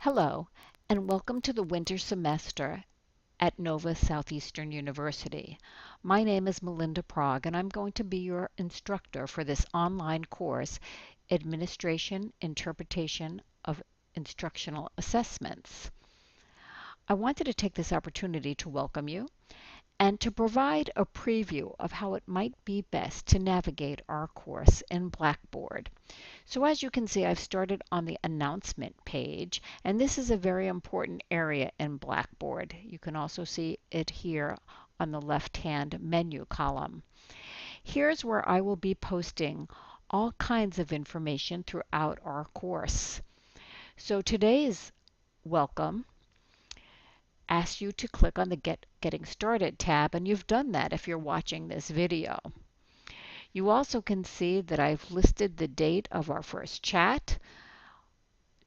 Hello, and welcome to the winter semester at Nova Southeastern University. My name is Melinda Prague, and I'm going to be your instructor for this online course, Administration Interpretation of Instructional Assessments. I wanted to take this opportunity to welcome you and to provide a preview of how it might be best to navigate our course in Blackboard. So as you can see, I've started on the announcement page, and this is a very important area in Blackboard. You can also see it here on the left-hand menu column. Here's where I will be posting all kinds of information throughout our course. So today's welcome asks you to click on the Getting Started tab, and you've done that if you're watching this video. You also can see that I've listed the date of our first chat,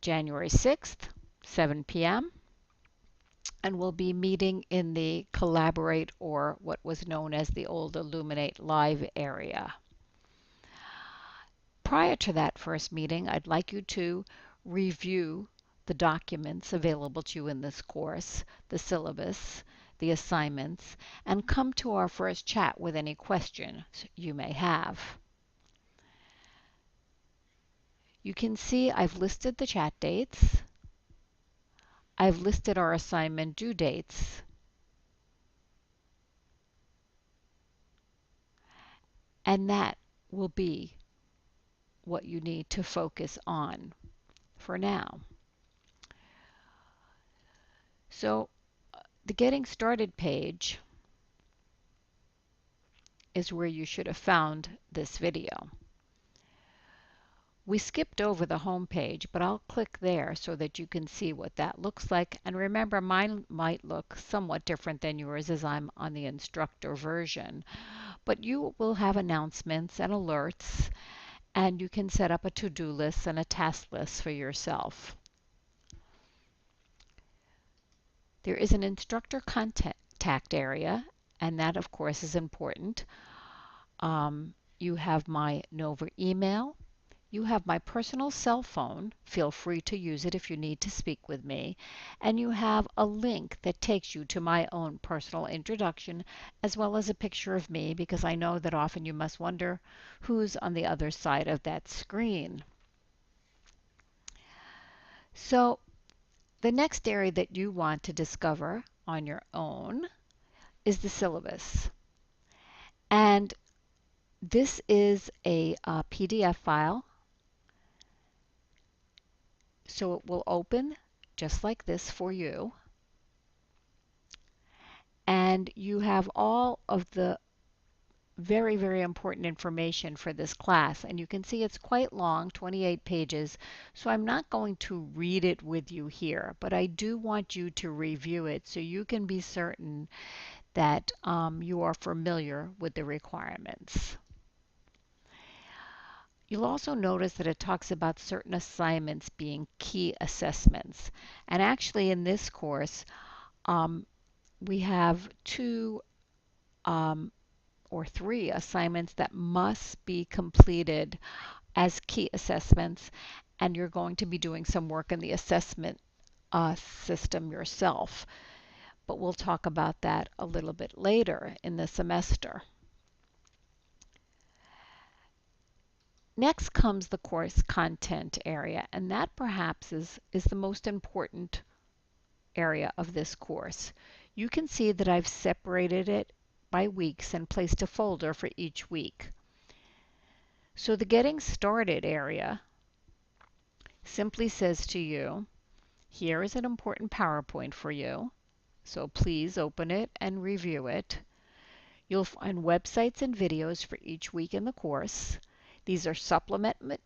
January 6th, 7 p.m., and we'll be meeting in the Collaborate, or what was known as the old Illuminate Live area. Prior to that first meeting, I'd like you to review the documents available to you in this course, the syllabus, the assignments, and come to our first chat with any questions you may have. You can see I've listed the chat dates. I've listed our assignment due dates. And that will be what you need to focus on for now. So the Getting Started page is where you should have found this video. We skipped over the home page, but I'll click there so that you can see what that looks like. And remember, mine might look somewhat different than yours as I'm on the instructor version. But you will have announcements and alerts, and you can set up a to-do list and a task list for yourself. There is an instructor contact area, and that of course is important. You have my Nova email. You have my personal cell phone. Feel free to use it if you need to speak with me. And you have a link that takes you to my own personal introduction, as well as a picture of me, because I know that often you must wonder who's on the other side of that screen. So the next area that you want to discover on your own is the syllabus. And this is a PDF file. So it will open just like this for you. And you have all of the very, very important information for this class. And you can see it's quite long, 28 pages. So I'm not going to read it with you here, but I do want you to review it so you can be certain that you are familiar with the requirements. You'll also notice that it talks about certain assignments being key assessments. And actually in this course, we have two or three assignments that must be completed as key assessments, and you're going to be doing some work in the assessment system yourself. But we'll talk about that a little bit later in the semester. Next comes the course content area, and that perhaps is the most important area of this course. You can see that I've separated it by weeks and placed a folder for each week. So the Getting Started area simply says to you, here is an important PowerPoint for you, so please open it and review it. You'll find websites and videos for each week in the course. These are supplemental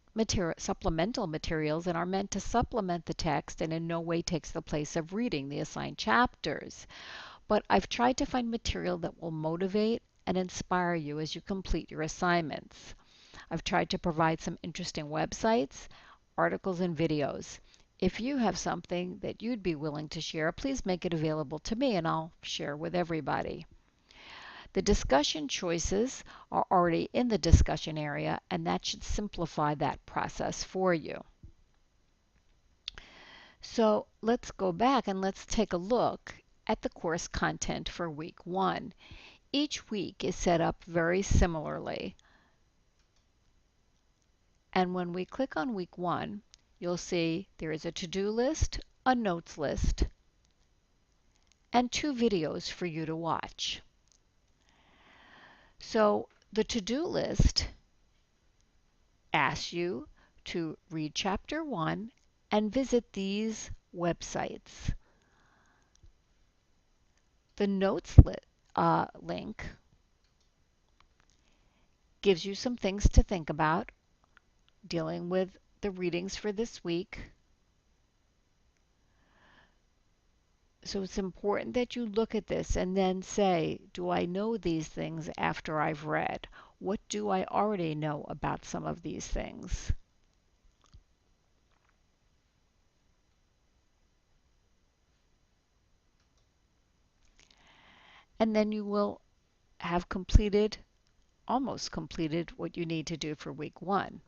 materials and are meant to supplement the text and in no way takes the place of reading the assigned chapters. But I've tried to find material that will motivate and inspire you as you complete your assignments. I've tried to provide some interesting websites, articles, and videos. If you have something that you'd be willing to share, please make it available to me and I'll share with everybody. The discussion choices are already in the discussion area, and that should simplify that process for you. So let's go back and let's take a look at the course content for week 1. Each week is set up very similarly. And when we click on week 1, you'll see there is a to-do list, a notes list, and 2 videos for you to watch. So the to-do list asks you to read chapter 1 and visit these websites. The notes link gives you some things to think about dealing with the readings for this week. So it's important that you look at this and then say, do I know these things after I've read? What do I already know about some of these things? And then you will have completed, almost completed, what you need to do for week 1.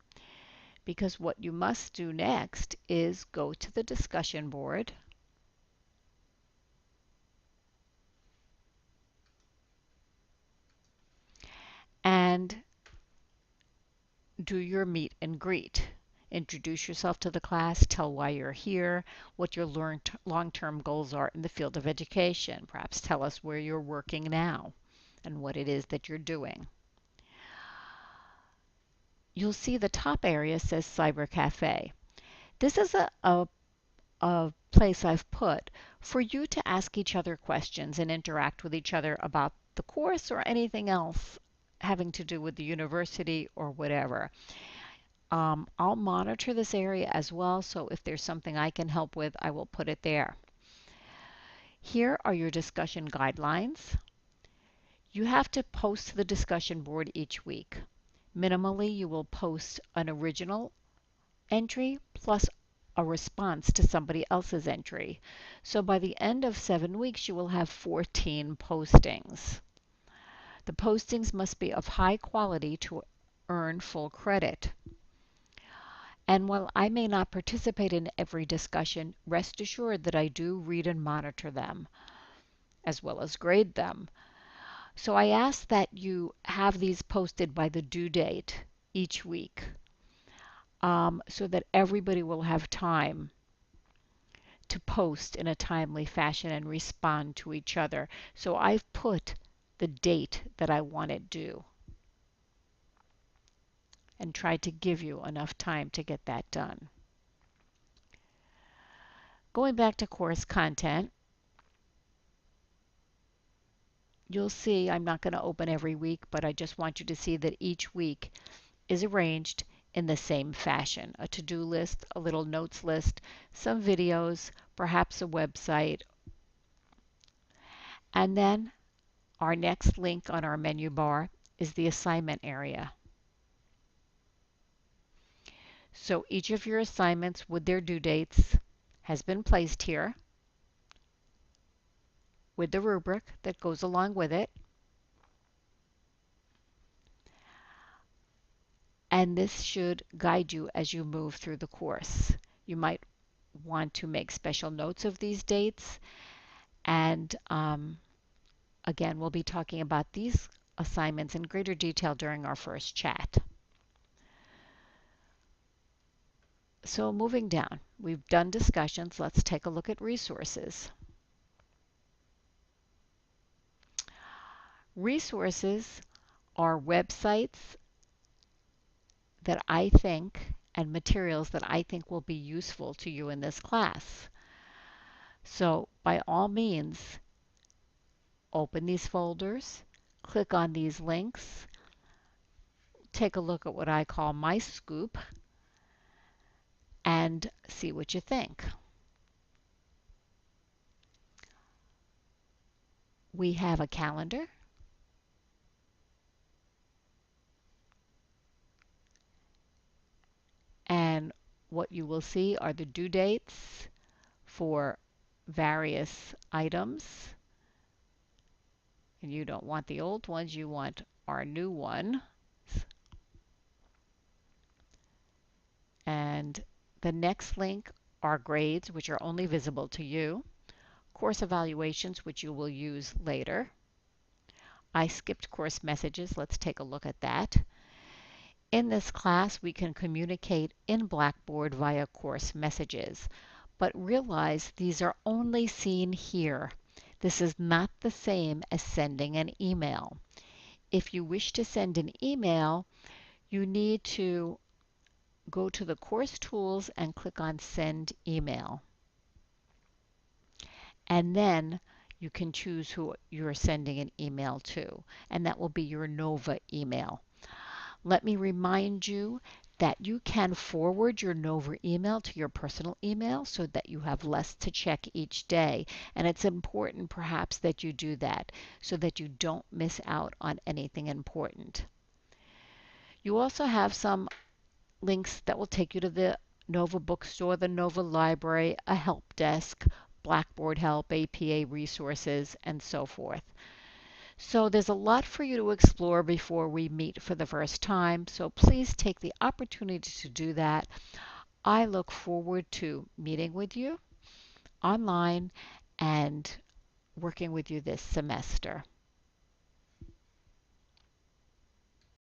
Because what you must do next is go to the discussion board and do your meet and greet. Introduce yourself to the class, tell why you're here, what your long-term goals are in the field of education. Perhaps tell us where you're working now and what it is that you're doing. You'll see the top area says Cyber Cafe. This is a place I've put for you to ask each other questions and interact with each other about the course or anything else having to do with the university or whatever. I'll monitor this area as well, so if there's something I can help with, I will put it there. Here are your discussion guidelines. You have to post to the discussion board each week. Minimally, you will post an original entry plus a response to somebody else's entry. So by the end of 7 weeks, you will have 14 postings. The postings must be of high quality to earn full credit. And while I may not participate in every discussion, rest assured that I do read and monitor them, as well as grade them. So I ask that you have these posted by the due date each week, so that everybody will have time to post in a timely fashion and respond to each other. So I've put the date that I want it due and tried to give you enough time to get that done. Going back to course content, you'll see I'm not going to open every week, but I just want you to see that each week is arranged in the same fashion. A to-do list, a little notes list, some videos, perhaps a website, and then our next link on our menu bar is the assignment area. So each of your assignments with their due dates has been placed here with the rubric that goes along with it. And this should guide you as you move through the course. You might want to make special notes of these dates. And again, we'll be talking about these assignments in greater detail during our first chat. So moving down, we've done discussions. Let's take a look at resources. Resources are websites that I think and materials that I think will be useful to you in this class. So by all means, open these folders, click on these links, take a look at what I call my scoop, and see what you think. We have a calendar, and what you will see are the due dates for various items. And you don't want the old ones, you want our new one. And the next link are grades, which are only visible to you, course evaluations, which you will use later. I skipped course messages. Let's take a look at that. In this class, we can communicate in Blackboard via course messages, but realize these are only seen here. This is not the same as sending an email. If you wish to send an email, you need to go to the course tools and click on Send Email. And then you can choose who you're sending an email to, and that will be your Nova email. Let me remind you that you can forward your Nova email to your personal email so that you have less to check each day. And it's important perhaps that you do that so that you don't miss out on anything important. You also have some links that will take you to the Nova bookstore, the Nova library, a help desk, Blackboard help, APA resources, and so forth. So there's a lot for you to explore before we meet for the first time, so please take the opportunity to do that. I look forward to meeting with you online and working with you this semester.